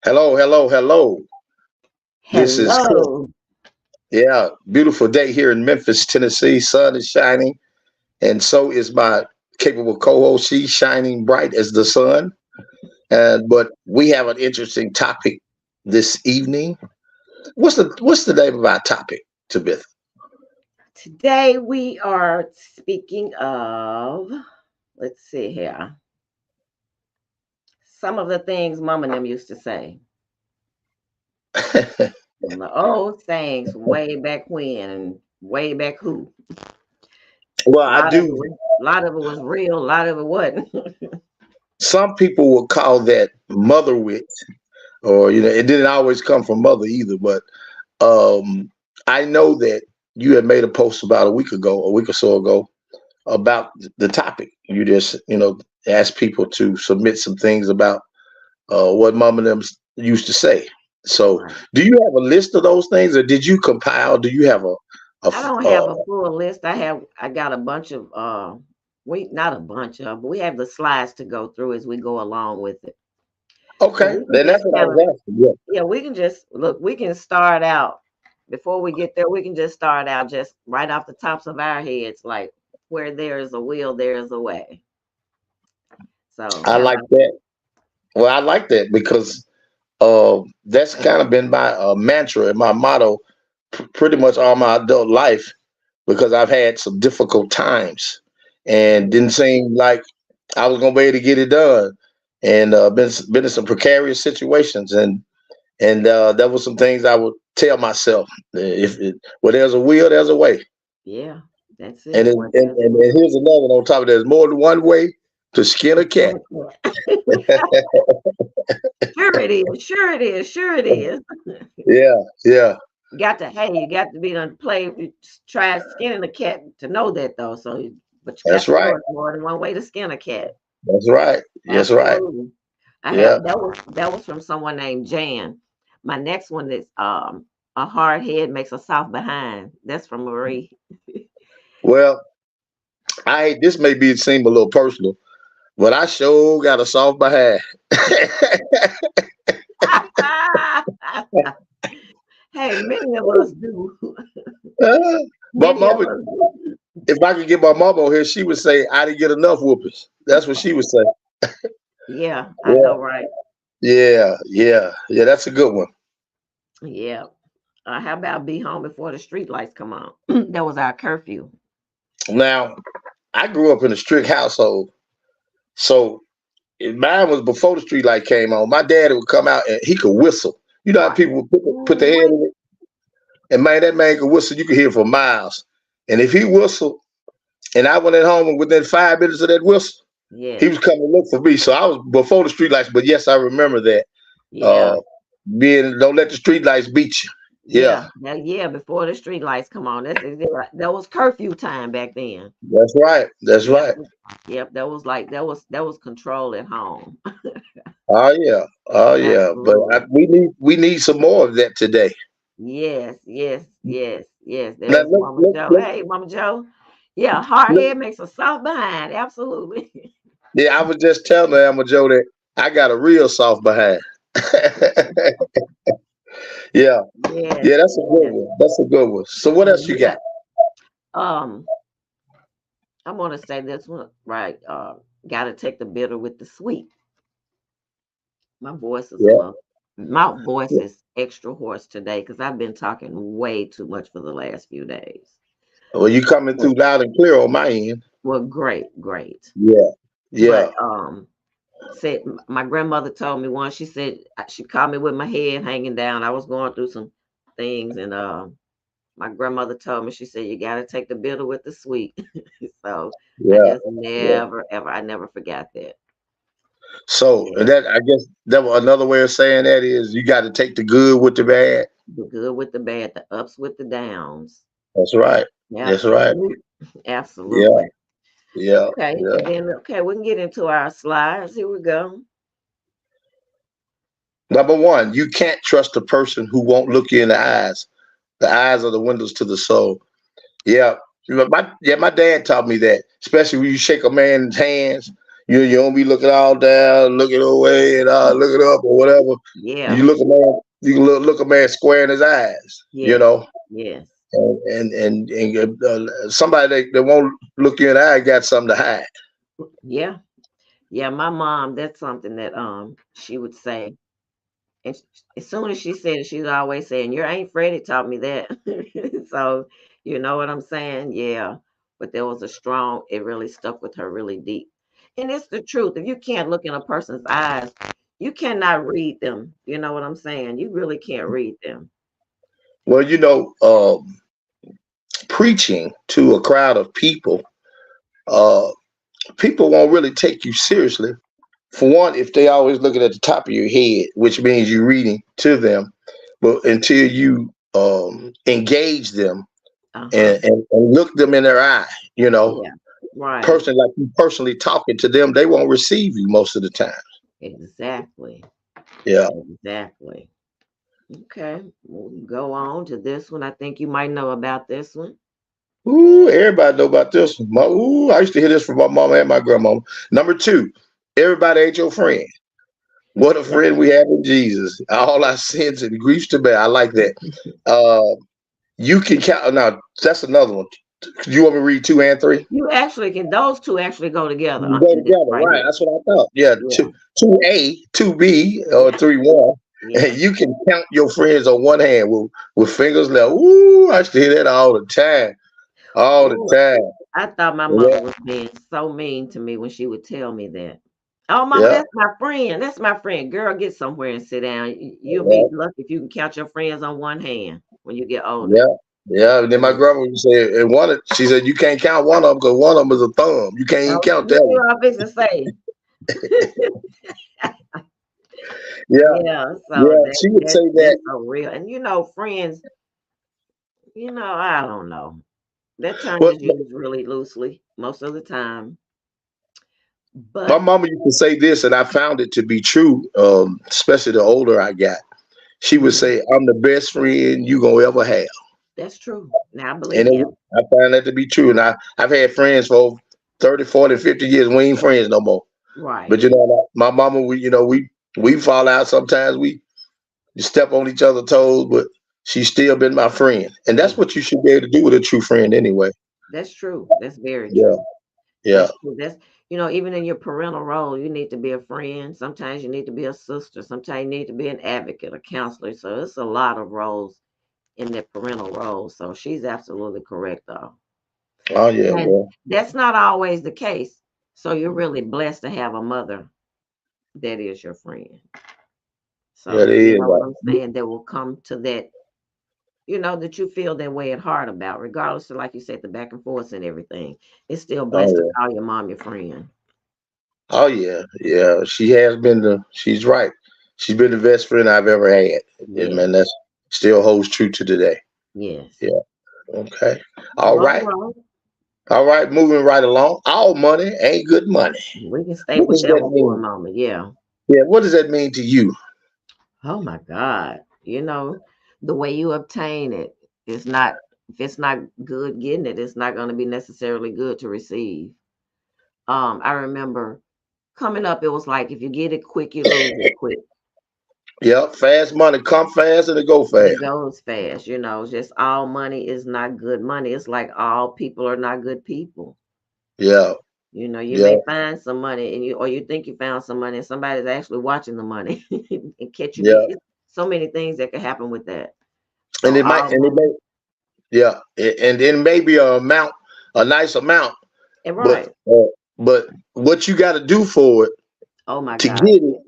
Hello, hello, hello. This is Cliff. Hello. Yeah, beautiful day here in Memphis, Tennessee. Sun is shining, and so is my capable co-host. She's shining bright as the sun. But we have an interesting topic this evening. What's the name of our topic, Tabitha? Today we are speaking of, let's see here, some of the things Mama and them used to say. The old sayings from way back when and way back who. Well, A I lot of it do. was, a lot of it was real, a lot of it wasn't. Some people will call that mother wit, or it didn't always come from mother either. But um, I know that you had made a post about a week or so ago, about the topic. You just, ask people to submit some things about what mom and them used to say. So, Right. do you have a list of those things, or did you compile? Do you have a I don't have a full list. I got a bunch of we not a bunch of, but we have the slides to go through as we go along with it. So okay? we can Then that's just what I kind of, was asking. Yeah, yeah, we can just look, we can start out before we get there, we can just start out just right off the tops of our heads, like where there is a will, there is a way. So I how like about that. Well, I like that because that's kind of been my mantra and my motto pretty much all my adult life, because I've had some difficult times and yeah, didn't seem like I was gonna be able to get it done, and been in some precarious situations, and that was some things I would tell myself: well, there's a will, there's a way, yeah, that's and it. it, Well, and, there's a and, will. and here's another one on top of that: there's more than one way to skin a cat. Sure it is, sure it is, sure it is. Yeah, yeah, You got to be done play, try skinning a cat to know that though. But you got that's to know right, it's more than one way to skin a cat. that's right, that's right. Absolutely. I Yeah, have that was from someone named Jan. My next one is a hard head makes a soft behind. That's from Marie. well, this may be seem a little personal, but I sure got a soft behind. Hey, many of us do. My Many of mama, us do. if I could get my mama on here, she would say I didn't get enough whoopings. That's what she would say. Yeah, I Yeah, know, right? yeah, yeah, yeah. That's a good one. Yeah. How about be home before the street lights come on? That was our curfew. Now, I grew up in a strict household, so mine was before the street light came on. My dad would come out and he could whistle. You know how Right. people would put their Ooh, head wait. in it, and man, that man could whistle. You could hear for miles. And if he whistled, and I went at home, and within 5 minutes of that whistle, he Yes. was coming to look for me. So I was before the street lights. But yes, I remember that. Yeah. Uh, being don't let the street lights beat you. Yeah, Yeah, before the street lights come on. That was curfew time back then. that's right. That's Yep. right. Yep. That was control at home. Oh yeah. Oh yeah. But Absolutely. we need some more of that today. Yes, yes, yes, yes. Now, There's Mama Joe. Hey, Mama Joe. Yeah, hard look, head makes a soft behind. Absolutely. yeah, I was just telling Emma Joe that I got a real soft behind. Yeah, Yes, yeah, that's a good yes. one. That's a good one. So what else And you got? um, I'm gonna say this one right. Gotta take the bitter with the sweet. My voice is a Yeah. little my voice is extra hoarse today because I've been talking way too much for the last few days. Well, you coming But through loud and clear on my end. well, great, great. Yeah. Yeah. But said my grandmother told me once, she said she caught me with my head hanging down. I was going through some things and my grandmother told me, she said, you gotta take the bitter with the sweet. So I Yeah. just Yeah. never ever I never forgot that. So Yeah. and that I guess that was another way of saying that is you got to take the good with the bad. The good with the bad, the ups with the downs. That's right. That's right. Absolutely. Yeah. Absolutely. Yeah. Okay. Yeah. And then okay, we can get into our slides. Here we go. Number one, you can't trust a person who won't look you in the eyes. The eyes are the windows to the soul. Yeah. My dad taught me that, especially when you shake a man's hands. You don't be looking all down, looking away, and looking up or whatever. Yeah. You look a man, you can look a man square in his eyes. You Yes. know, Yes. and somebody that won't look you in the eye got something to hide. Yeah. Yeah. My mom, that's something that she would say. And as soon as she said it, she's always saying, "Your Aunt Freddie taught me that." So, you know what I'm saying? Yeah. But there was a strong, it really stuck with her really deep. And it's the truth. If you can't look in a person's eyes, you cannot read them. You know what I'm saying? You really can't read them. Well, preaching to a crowd of people, uh, people won't really take you seriously. For one, if they always looking at the top of your head, which means you're reading to them, but until you engage them Uh-huh. and look them in their eye, Yeah. Right. person like you personally talking to them, they won't receive you most of the time. Exactly. Yeah. Exactly. Okay. We'll go on to this one. I think you might know about this one. Ooh, everybody know about this one. I used to hear this from my mama and my grandmama. Number two, everybody ain't your friend. What a Yep. friend we have in Jesus. All our sins and griefs to bear. I like that. Uh, you can count. Now, that's another one. Do you want me to read 2 and 3? You actually can, those two actually go together You go in this together, right right? here. That's what I thought. Yeah, Yeah. 2A, 2B, or Yeah. 3-1. Yeah. And you can count your friends on one hand with fingers left. Ooh, I used to hear that all the time. All the Ooh, time. I thought my Yeah, mother was being so mean to me when she would tell me that. Oh, mama, yeah, that's my friend. That's my friend. Girl, get somewhere and sit down. You'll be yeah, lucky if you can count your friends on one hand when you get older. yeah. Yeah, and then my Yeah. grandma would say, she said, you can't count one of them because one of them is a thumb. You can't even Oh, count you that see one. what I'm fixing to say? Yeah, Yeah, so yeah. She would say that's that. so real. And friends, I don't know. That term Well, is used really loosely most of the time. my But mama used to say this, and I found it to be true, especially the older I got. She would mhm, say, I'm the best friend you going to ever have. that's true. Now I And believe, yeah, I find that to be true. And I've had friends for over 30, 40, 50 years. We ain't friends no more. right. But my mama, we fall out sometimes. We step on each other's toes, but she's still been my friend. And that's what you should be able to do with a true friend anyway. That's true. That's very Yeah, true. yeah. That's true. Even in your parental role, you need to be a friend. Sometimes you need to be a sister. Sometimes you need to be an advocate, a counselor. So it's a lot of roles in that parental role. So she's absolutely correct, though. Oh yeah, And well, that's not always the case. So you're really blessed to have a mother that is your friend. yeah, it So you is. know what I'm saying? That will come to that, that you feel that way at heart about, regardless of, like you said, the back and forth and everything. It's still Oh blessed to yeah. call your mom your friend. Oh yeah, yeah. She's right. She's been the best friend I've ever had. And Yes, man, that's still holds true to today. yes. Yeah. Okay. All All right. right. All right. Moving right along. All money ain't good money. We can stay What with does that that one for a mean? moment. Yeah. Yeah. What does that mean to you? Oh my God. The way you obtain it is not, if it's not good getting it, it's not going to be necessarily good to receive. I remember coming up, it was like if you get it quick, you lose it quick. Yeah. Fast money come fast and it go And it fast. goes fast, just all money is not good money. It's like all people are not good people. Yeah. You Yeah. may find some money or you think you found some money and somebody's actually watching the money and catch you. Yeah. It's so many things that could happen with that. And So all it money, may, yeah. And then maybe a nice amount, and but right. what you got to do for it Oh my to God. get it,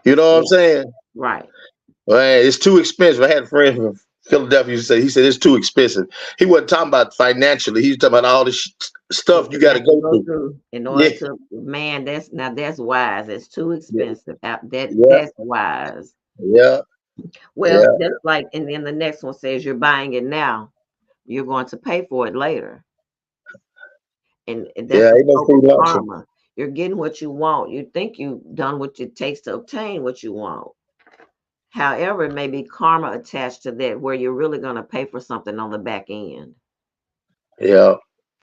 you know what I'm Yeah, saying? right. Man, it's too expensive. I had a friend from Philadelphia who said, it's too expensive. He wasn't talking about financially. He was talking about all the stuff What you you got to have to go go through. through in order Yeah, to, man, that's wise. It's too yeah, expensive. yeah, That's wise. yeah, Well, yeah, that's like, and then the next one says you're buying it now, you're going to pay for it later. And that's yeah. the Ain't no free so-called lunch. karma. You're getting what you want. You think you've done what it takes to obtain what you want. However, it may be karma attached to that where you're really going to pay for something on the back end. Yeah,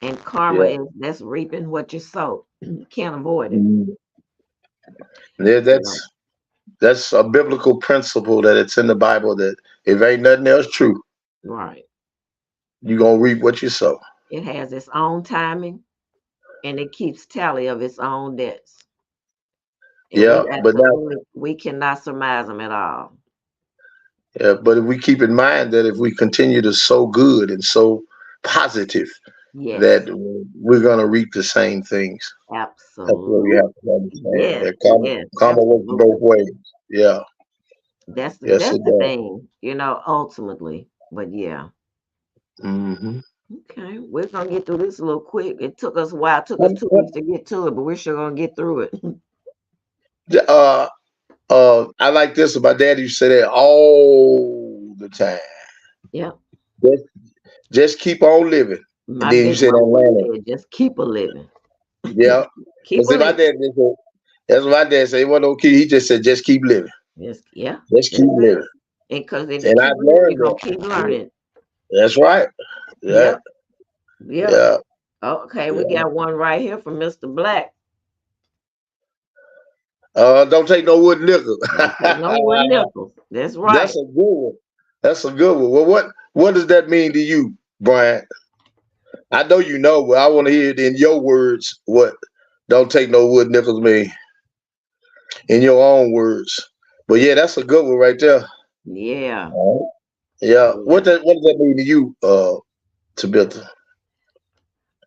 And karma yeah, is that's reaping what you sow. Can't avoid it. Mhm. Yeah, You know, that's a biblical principle that it's in the Bible that if ain't nothing else true, right. you gonna reap what you sow. It has its own timing and it keeps tally of its own debts. And Yeah, we but now, absolutely we cannot surmise them at all. yeah, but if we keep in mind that if we continue to sow good and sow positive, that Yes, we're gonna reap the same things. That's what we absolutely. have to understand. Yes, That karma, yes, karma works both absolutely. ways. Yeah, yes, That's it the does. thing, ultimately. But yeah. Hmm. Okay, we're gonna get through this a little quick. It took us a while, it took us 2 weeks to get to it, but we're sure gonna get through it. Uh, I like this. My daddy used to say that all the time. Yep. Just, just keep on living. And My then you big said mama would Atlanta. say, just keep a living. Yeah. Keep But a see, my living. dad just said, that's what my dad said. He wasn't no kid. He just said, just keep living. Yes, yeah, Just that's keep it. living. And because if you And keep I've living, you're learned gonna that. keep Yeah, learning. that's right. Yeah. Yep, yep. Yeah. Okay, we Yeah. got one right here from Mr. Black. Don't take no wood nickel. Don't take no one nickel. That's That's right. a good one. That's a good one. Well, what does that mean to you, Brian? I know you know, but I want to hear it in your words. What don't take no wood nickels mean in your own words. But yeah, that's a good one right there. Yeah, All right. Yeah. yeah. What does that mean to you, Tabitha?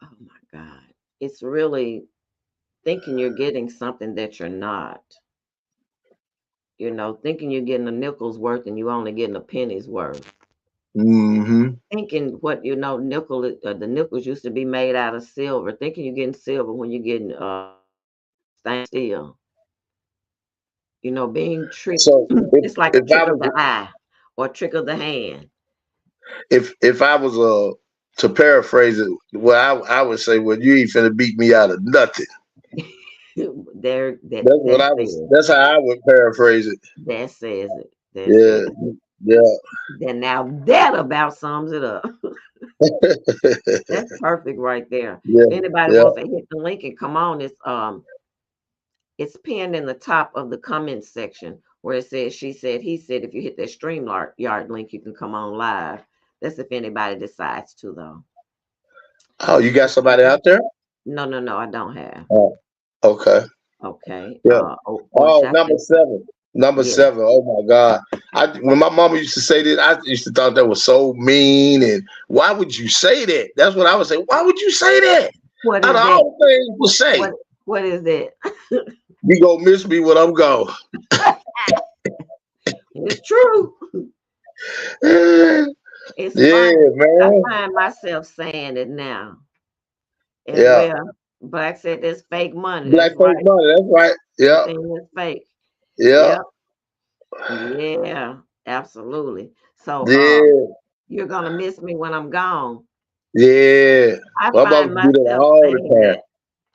Oh my God. It's really thinking you're getting something that you're not. Thinking you're getting a nickel's worth and you only getting a penny's worth. Mm-hmm. Thinking what the nickels used to be made out of silver. Thinking you're getting silver when you're getting stainless steel. Being tricked. So It's like a if I trick of the was eye or a trick of the hand. if I was to paraphrase it, well, I would say, well, you ain't finna beat me out of nothing. There, that That's what that I was. says That's how I would paraphrase it. that says it. That Yeah. says it. Yeah. Then now that about sums it up. That's perfect right there. Yeah. If anybody Yeah. wants to hit the link and come on, it's pinned in the top of the comments section where it says she said, he said, if you hit that StreamYard link, you can come on live. That's if anybody decides to though. Oh, you got somebody Okay. out there? No, I don't have. Oh, okay. Okay. Yeah. Or Oh, should I number say, seven. Number yeah. seven. Oh my God. When my mama used to say this, I used to thought that was so mean. And why would you say that? That's what I would say. Why would you say that? What Out is of that? all the things to What say, what is that? you gonna miss me when I'm gone. It's true. Yeah, It's funny. I man. find myself saying it now. And Yeah. well, Black said there's fake money. Black That's folk right. money. That's right. Yeah. Everything is fake. Yeah. Yep. Yeah, absolutely. So Yeah. you're gonna miss me when I'm gone. Yeah. I My mama find do that myself all the saying time. that.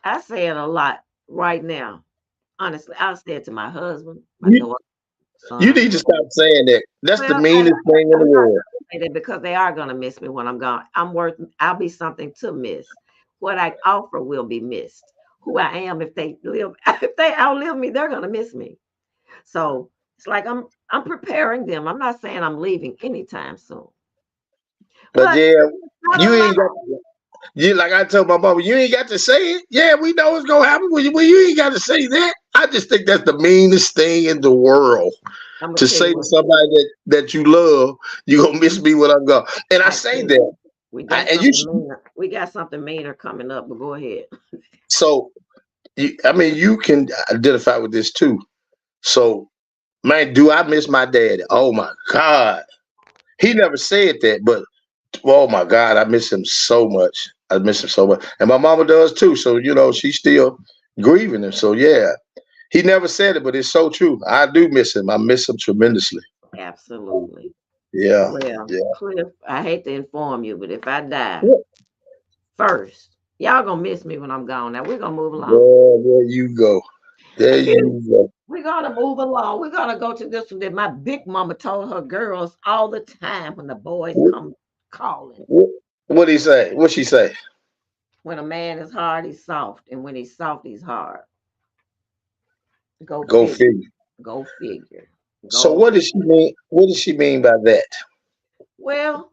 I say it a lot right now. Honestly, I'll say it to my husband, my You, daughter, you son. need to stop saying that. That's the Well, meanest thing in the I'm not world. gonna say that because they are gonna miss me when I'm gone. I'll be something to miss. What I offer will be missed. Who I am, if they live, if they outlive me, they're gonna miss me. So it's like I'm preparing them. I'm not saying I'm leaving anytime soon, But but yeah, it's not a you lie. ain't got you like I told my mama, you ain't got to say it. Yeah, we know it's gonna happen. Well, you ain't got to say that. I just think that's the meanest thing in the world I'm gonna to tell you say to what somebody that you love, you gonna miss me when I'm gone. And I I say tell you. that. We got And you something meaner. We got something meaner coming up, but go ahead. so I mean you can identify with this too. So man, do I miss my daddy? Oh my God. He never said that, but oh my God, I miss him so much. I miss him so much. And my mama does too. So, she's still grieving him. So yeah. He never said it, but it's so true. I do miss him. I miss him tremendously. Absolutely. Yeah. Well, Yeah. Cliff, I hate to inform you, but if I die Yeah. first, y'all gonna miss me when I'm gone. Now we're gonna move along. There you go. There you go. We're gonna move along. We're gonna go to this one that my big mama told her girls all the time when the boys What come calling. what he say? What she say? When a man is hard, he's soft, and when he's soft, he's hard. Go Go figure. figure. Go figure. So Go what does she figure. mean? What does she mean by that? Well,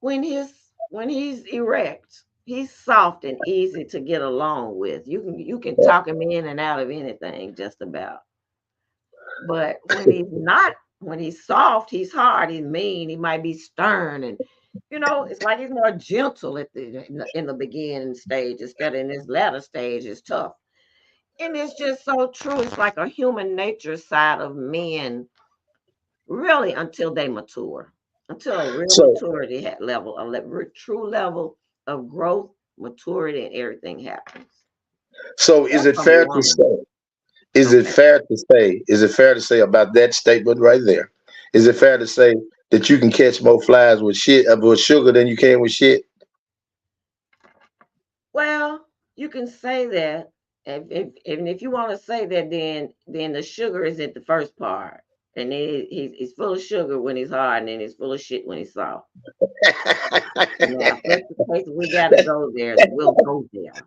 when he's erect, he's soft and easy to get along with. You can talk him in and out of anything, just about. But when he's soft, he's hard, he's mean, he might be stern, and it's like he's more gentle in the beginning stage instead of in this latter stage is tough. And it's just so true. It's like a human nature side of men, really, until they mature, until a real So maturity level, true level of growth, maturity, and everything happens. so is That's it from a fair to woman. say? Is it Okay. fair to say? Is it fair to say about that statement right there? Is it fair to say that you can catch more flies with shit with sugar than you can with shit? Well, you can say that. If you want to say that, then the sugar is at the first part, and then he's full of sugar when he's hard, and then he's full of shit when he's soft. Now, if that's the case, we got to go there. We'll go there.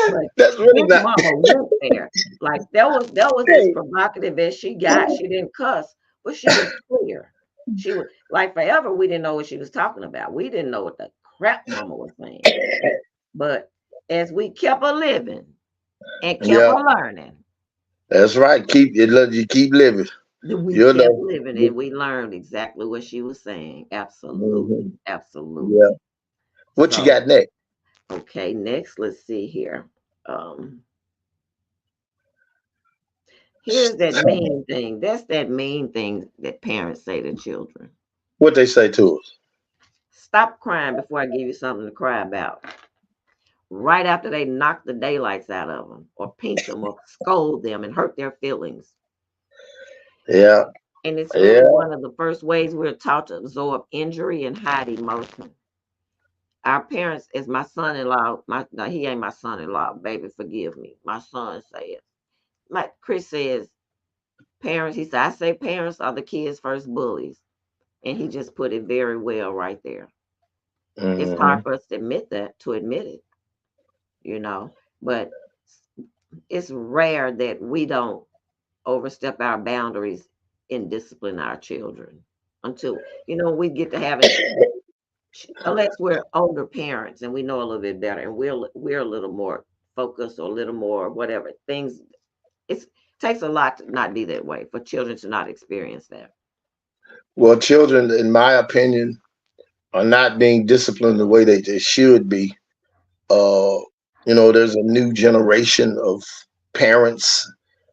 But That's really his not. mama went there. Like that was as Hey, provocative as she got. She didn't cuss, but she was clear. She was like forever. We didn't know what she was talking about. We didn't know what the crap mama was saying. But as we kept her living and kept yeah, her learning, that's right. Keep it. You keep living. we You kept know. living and we learned exactly what she was saying. Absolutely. Mhm. Yeah. Absolutely. What you So, got next? okay, next, let's see here. Um, Here's that mean thing. That's that mean thing that parents say to children. What they say to us? Stop crying before I give you something to cry about. Right after they knock the daylights out of them, or pinch them, or scold them and hurt their feelings. Yeah, And it's really yeah. one of the first ways we're taught to absorb injury and hide emotion. Our parents, as my son-in-law, no, he ain't my son-in-law, baby, forgive me. My son says, Chris says, parents, he said, I say parents are the kids' first bullies. And he just put it very well right there. It's hard Hmm. for us to admit it, you know, but it's rare that we don't overstep our boundaries and discipline our children until, we get to having, unless we're older parents and we know a little bit better and we're a little more focused or a little more whatever things. It takes a lot to not be that way for children to not experience that. Well, children, in my opinion, are not being disciplined the way they should be. Uh, there's a new generation of parents.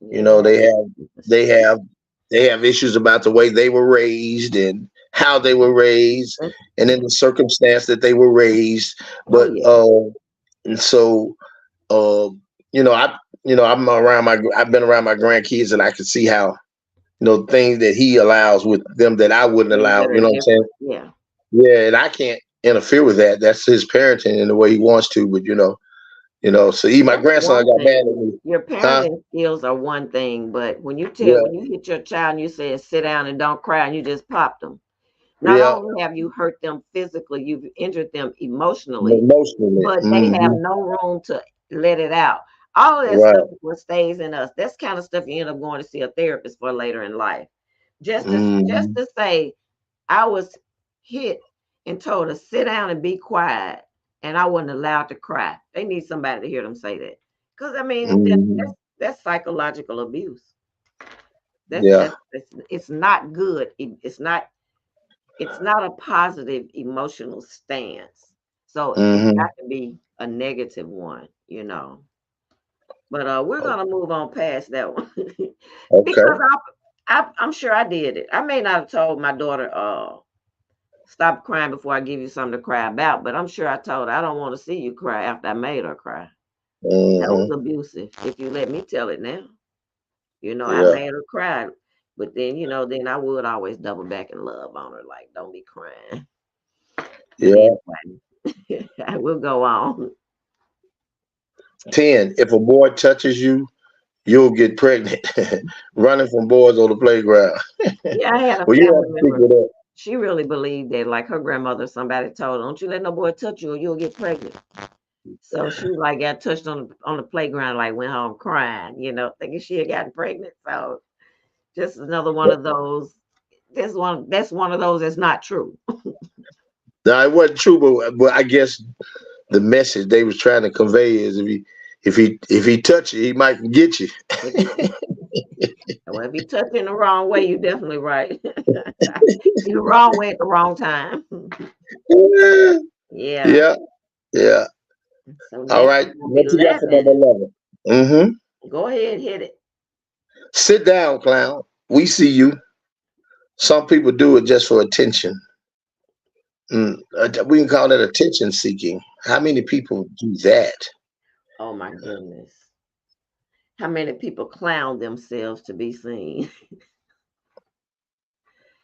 You know, Yeah, they have it's they true. have they have issues about the way they were raised and how they were raised That's, and in the circumstance that they were raised. oh But yeah. and so uh, I I've been around my grandkids and I can see how things that he allows with them that I wouldn't Things allow. that You are know what I'm saying? different. Yeah. Yeah, and I can't interfere with that. That's his parenting in the way he wants to. But so my That's grandson one got mad at thing. me. Your Huh? parenting skills are one thing, but Yeah, when you hit your child and you say sit down and don't cry and you just popped them, not yeah, only have you hurt them physically, you've injured them emotionally, emotionally. but they have Hmm. no room to let it out. All of that Right. stuff is what stays in us. That's kind of stuff you end up going to see a therapist for later in life. Just Hmm. to say I was hit and told to sit down and be quiet, and I wasn't allowed to cry. They need somebody to hear them say that, because I mean Hmm. that's psychological abuse. Yeah. It's not good. It's not a positive emotional stance. So it's Hmm. got to be a negative one. But we're gonna move on past that one because Okay. I'm sure I did it. I may not have told my daughter, stop crying before I give you something to cry about. But I'm sure I told her I don't want to see you cry after I made her cry. That was Hmm. abusive. If you let me tell it now, I Yeah. made her cry. But then I would always double back and love on her, like, don't be crying. But Yeah. anyway, I will go on. 10. If a boy touches you, you'll get pregnant. Running from boys on the playground. Yeah, I had a Well, you family have to speak member. with that. She really believed that, like her grandmother, somebody told her, don't you let no boy touch you or you'll get pregnant. So she like got touched on the playground, like went home crying, thinking she had gotten pregnant. So just another one of those. That's one of those that's not true. Now it wasn't true, but I guess the message they was trying to convey is if he touch you, he might get you. Well, if you touch it in the wrong way, you're definitely right. You're the wrong way at the wrong time. Yeah. Yeah, yeah. So All next right. is gonna be What you got for number 11. 11? Mm-hmm. Go ahead, hit it. Sit down, clown. We see you. Some people do it just for attention. We can call that attention seeking. How many people do that? Oh my goodness. How many people clown themselves to be seen?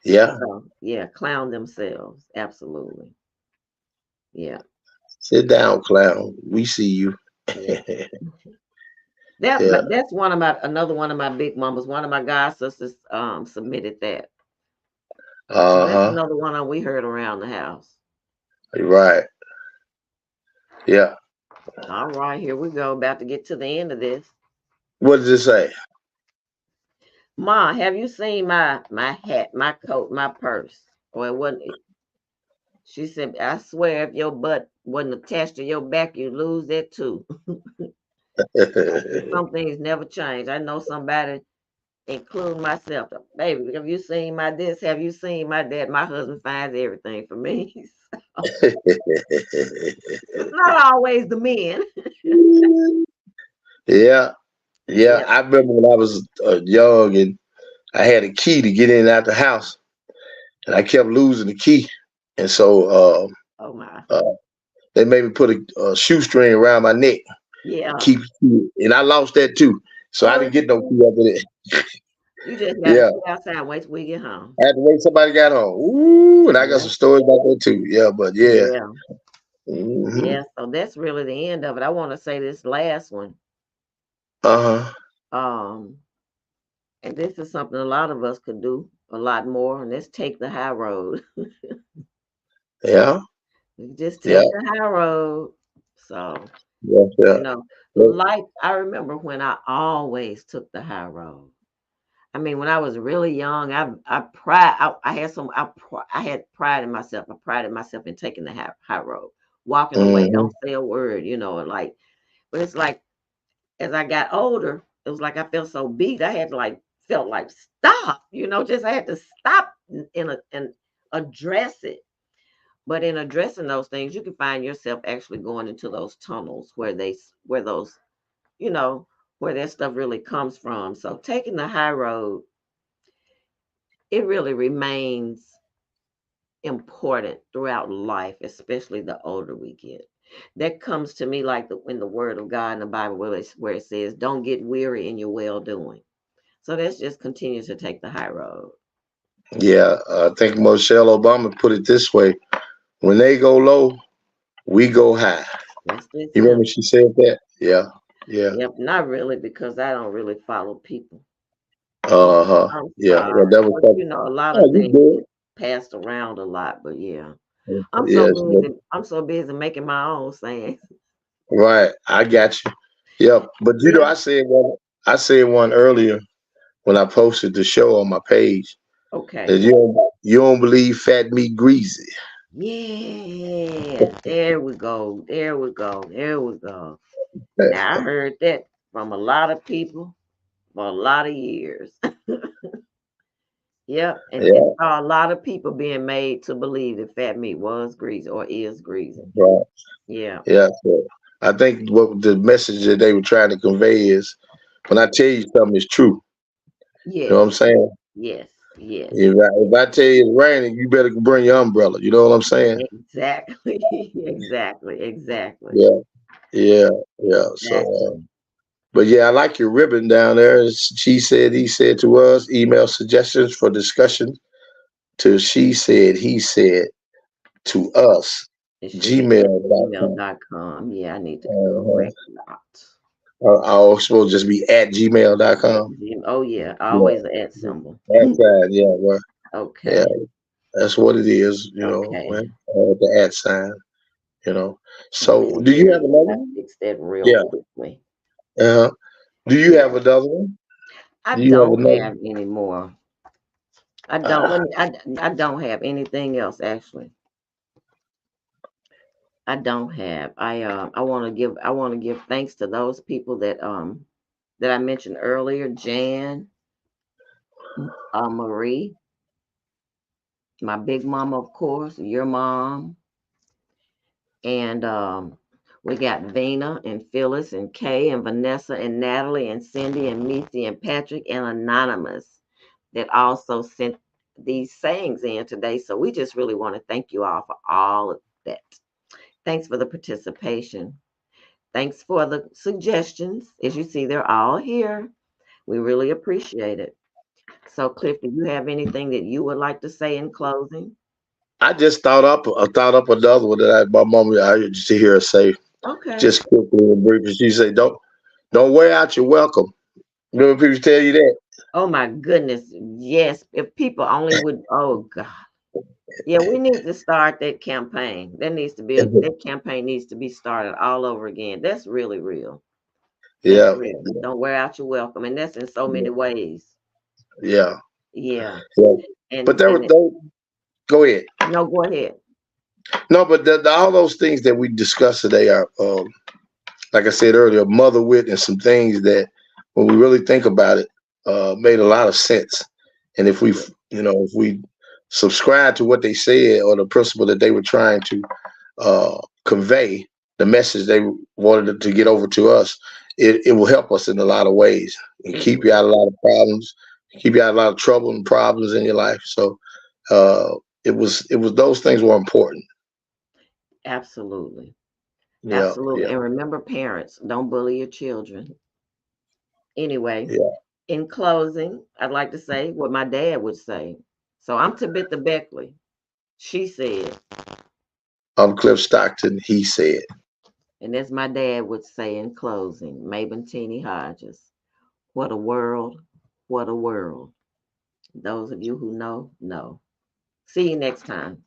Yeah. Yeah, clown themselves. Absolutely. Yeah. Sit down, clown. We see you. Yeah. Yeah. That's another one of my big mamas. One of my god sisters submitted that. So that's Uh-huh. another one we heard around the house. Right. Yeah. All right, here we go. About to get to the end of this. What does it say? Ma, have you seen my hat, my coat, my purse? Or it wasn't. She said, I swear if your butt wasn't attached to your back, you lose that too. Some things never change. I know somebody, including myself, baby, have you seen my this? Have you seen my that? My husband finds everything for me. It's not always the men. Yeah. Yeah. Yeah. I remember when I was young and I had a key to get in and out the house, and I kept losing the key. And so Oh my. they made me put a shoestring around my neck Yeah. and keep it. And I lost that too. So I Oh, didn't get no key after that. you just gotta Yeah. sit outside and wait till we get home. I had to wait somebody got home. Ooh, and I got Yeah. some stories about that too. Yeah, but yeah. Yeah. Hmm. Yeah. So that's really the end of it. I want to say this last one. Uh-huh. Um, and this is something a lot of us could do a lot more, and let's take the high road. Yeah. We just Yeah. take the high road. So, Yeah. you Yeah. know, Yeah. life, I remember when I always took the high road. I mean, when I was really young, I had I had pride in myself. I prided myself in taking the high road, walking away, Hmm. don't say a word, like, but it's like as I got older, it was like I felt so beat. I had to felt like stop, just I had to stop and address it. But in addressing those things, you can find yourself actually going into those tunnels where those, you know, where that stuff really comes from. So taking the high road, it really remains important throughout life, especially the older we get. That comes to me like in the Word of God in the Bible, where it says, "Don't get weary in your well doing." So let's just continue to take the high road. Yeah. I think Michelle Obama put it this way: when they go low, we go high. That's it. You remember she said that? Yeah. Yeah. Yep, not really because I don't really follow people. Uh-huh. I'm Yeah. Yeah. sorry, That was but something. a lot Oh, of you things good. get passed around a lot. But yeah, I'm so Yes. busy. I'm so busy making my own saying. Right. I got you. Yep. But Yeah. I said one earlier when I posted the show on my page that Okay. you don't believe fat meat greasy. Yeah. There we go. There we go. There we go. Now I heard that from a lot of people for a lot of years. Yep. And Yeah. saw a lot of people being made to believe that fat meat was greasy or is greasy. Right. Yeah. Yeah. So I think what the message that they were trying to convey is when I tell you something is true. You know Yes. what I'm saying? Yes. Yes. If I tell you it's raining, you better bring your umbrella. You know what I'm saying? Exactly. Exactly. Exactly. Yeah. Yeah. Yeah. So Exactly. but yeah, I like your ribbon down there. She said, he said to us, email suggestions for discussion to she said, he said to us, It should be at gmail.com. gmail.com. Yeah, I need to Uh, correct that. I was supposed to just be at gmail.com. Oh yeah, Yeah, always the at symbol. that side, yeah, yeah, Okay. that's what it is, Okay. the at sign. you know. So, Man, do you have another I one? fix that real Yeah. quickly. Do you have another one? I Do you have don't another? have any more. I don't. Let Ah, me. I don't have anything else actually. I don't have. I want to give. I want to give thanks to those people that I mentioned earlier. Jan, Marie, my big mama, of course, your mom, and we got Vina and Phyllis and Kay and Vanessa and Natalie and Cindy and Missy and Patrick and Anonymous that also sent these sayings in today. So we just really want to thank you all for all of that. Thanks for the participation. Thanks for the suggestions. As you see, they're all here. We really appreciate it. So, Cliff, do you have anything that you would like to say in closing? I just thought up another one that my mom I used to hear her say Okay. just quickly and briefly. She said, don't wear out your welcome. You know when people tell you that? Oh my goodness. Yes. If people only would, oh God. Yeah, we need to start that campaign. That campaign needs to be started all over again. That's really real. That's Yeah, real. Don't wear out your welcome. And that's in so many ways. yeah, Yeah. yeah. But And there was those. Go ahead. no, go ahead. No, but all those things that we discussed today are, like I said earlier, mother wit and some things that, when we really think about it, made a lot of sense. And if we subscribe to what they said or the principle that they were trying to convey, the message they wanted to get over to us, it will help us in a lot of ways and It keep you out of a lot of problems, keep you out of a lot of trouble and problems in your life. So uh, it was those things were important. absolutely. Yeah, Absolutely. yeah, And remember, parents, don't bully your children. Anyway, yeah. in closing, I'd like to say what my dad would say. So I'm Tabitha Beckley. She said, I'm Cliff Stockton. He said. and as my dad would say in closing, Mabon Teeny Hodges, what a world, what a world. Those of you who know, know. See you next time.